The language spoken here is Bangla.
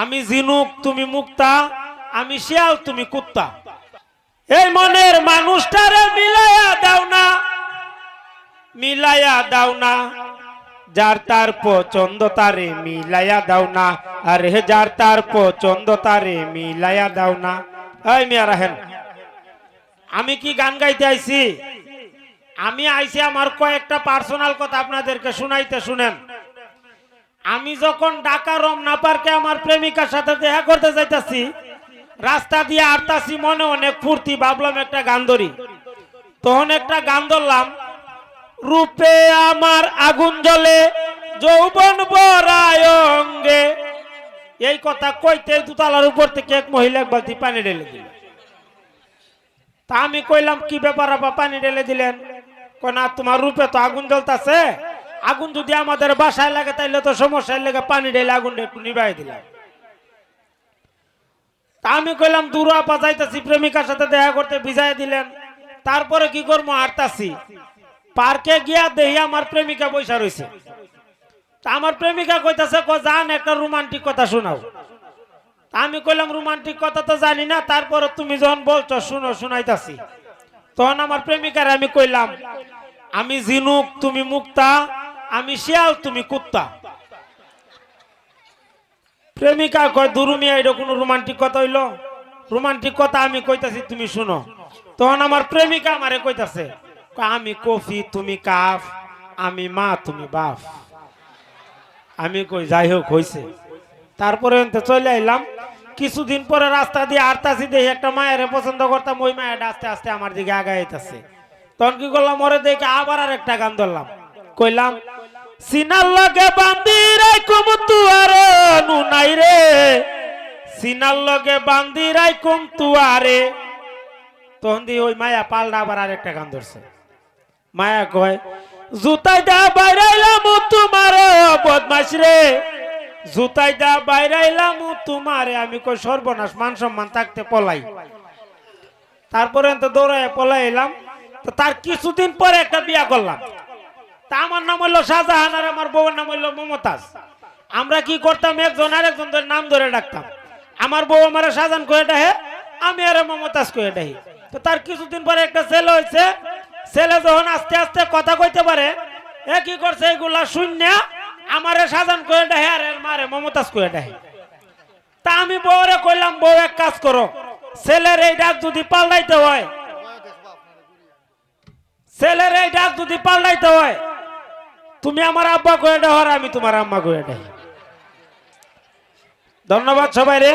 আমি ঝিনুক তুমি মুক্তা, আমি শিয়াল তুমি কুত্তা। এই মনের মানুষটারে মিলাইয়া দাও না, মিলাইয়া দাও না, যার তার পছন্দ তারে মিলাইয়া দাও না, আরে যার তার পছন্দ তারে মিলাইয়া দাও না। এই মিয়া রাহেন, আমি কি গান গাইতে আইছি? আমি আইছি আমার কয়েকটা পার্সোনাল কথা আপনাদেরকে শুনাইতে। শুনেন, আমি যখন ঢাকা রমনা পার্কে আমার প্রেমিকার সাথে দেখা করতে যাইতাছি, রাস্তা দিয়ে আরতাছি, মনে অনেক ফুর্তি, ভাবলাম একটা গান ধরি। তখন একটা গান ধরলাম, রূপে আমার আগুন জ্বলে যৌবন ভরায় অঙ্গে। এই কথা কইতে দুতলার উপর থেকে এক মহিলা এক বালতি পানি ঢেলে দিল। তা আমি কইলাম, কি ব্যাপার আপা, পানি ঢেলে দিলেন? কই না, তোমার রূপে তো আগুন জ্বলতেছে, আগুন যদি আমাদের বাসায় লাগে তাইলে তো সমস্যার লেগে পানি ঢেলে আগুনটা একটু নিভাই দিলাম। তা আমি কইলাম, দূর আপা, যাইতাছি প্রেমিকার সাথে দেখা করতে, ভিজাই দিলেন। তারপরে কি করবো, হাঁটতাছি, পার্কে গিয়া দেখি আমার প্রেমিকা বৈশা রয়েছে। তা আমার প্রেমিকা কইতাছে, জান একটা রোমান্টিক কথা শোনাও। আমি কইলাম, রোমান্টিক কথা তো জানি না, তারপরে তুমি যখন বলছো শুনো, শুনাইতাছি। তখন আমার প্রেমিকার আমি কইলাম, আমি ঝিনুক তুমি মুক্তা, আমি শিয়াল তুমি কুত্তা। প্রেমিকা কয়, দুরুমিয়া, এটা কোনো রোমান্টিক কথা হইল? রোমান্টিক কথা আমি কইতাছি, তুমি শুনো। তখন আমার প্রেমিকা আমারে কইতাছে, আমি কফি তুমি কাফ, আমি মা তুমি বাপ। আমি কই, যাই হোক হইছে। তারপরে চলে আইলাম। কিছুদিন পরে রাস্তা দিয়ে আরতাছি, দেখি একটা মায়ের পছন্দ করতাম, ওই মায়ের আস্তে আস্তে আমার দিকে আগাইতেছে। তখন কি করলাম, ওরে দেখে আবার আর একটা গান ধরলাম, কইলাম, সিনার লগে বান্দি রাইকুম তুয়ারে নুনাই রে, সিনার লগে বান্দি রাইকুম তুয়ারে। তখন দিয়ে ওই মায়া পাল্টা আবার আর একটা গান ধরছে। মায়া কয়, জুতাই দা বাইরাইলাম তোমারে বদমাশ রে, জুতাই দা বাইরাইলাম তোমারে। আমি কই, সর্বনাশ, মান সম্মান থাকতে পলাই। তারপরে তো দৌড়ায় পলাই এলাম। তো তার কিছুদিন পরে একটা বিয়া করলাম। তা আমার নাম হইলো শাহজাহান, আর আমার বউয়ের নাম হইলো মমতাজ। আমরা কি করতাম, একজন আরেকজন নাম ধরে ডাকতাম। আমার বউ আমার শাহজাহান কয়ে ডাহে, আমি আর মমতাজ কয়ে ডাহি। তো তার কিছুদিন পরে একটা ছেলে হয়েছে। ছেলে যখন আস্তে আস্তে কথা কইতে পারে, এ কি করছে, এগুলা শূন্য আমারে শাহজাহান কয়ে ডাহে, আর এর মারে মমতাজ কয়ে ডাহে। তা আমি বউরে কইলাম, বউ এক কাজ করো, ছেলের এই ডাক যদি পাল্টাইতে হয়, ছেলের এই ডাক যদি পাল্টাইতে হয়, তুমি আমার আব্বা কয়ে ডাহ, আর আমি তোমার আম্মা কয়ে ডাহি। ধন্যবাদ সবাই রে।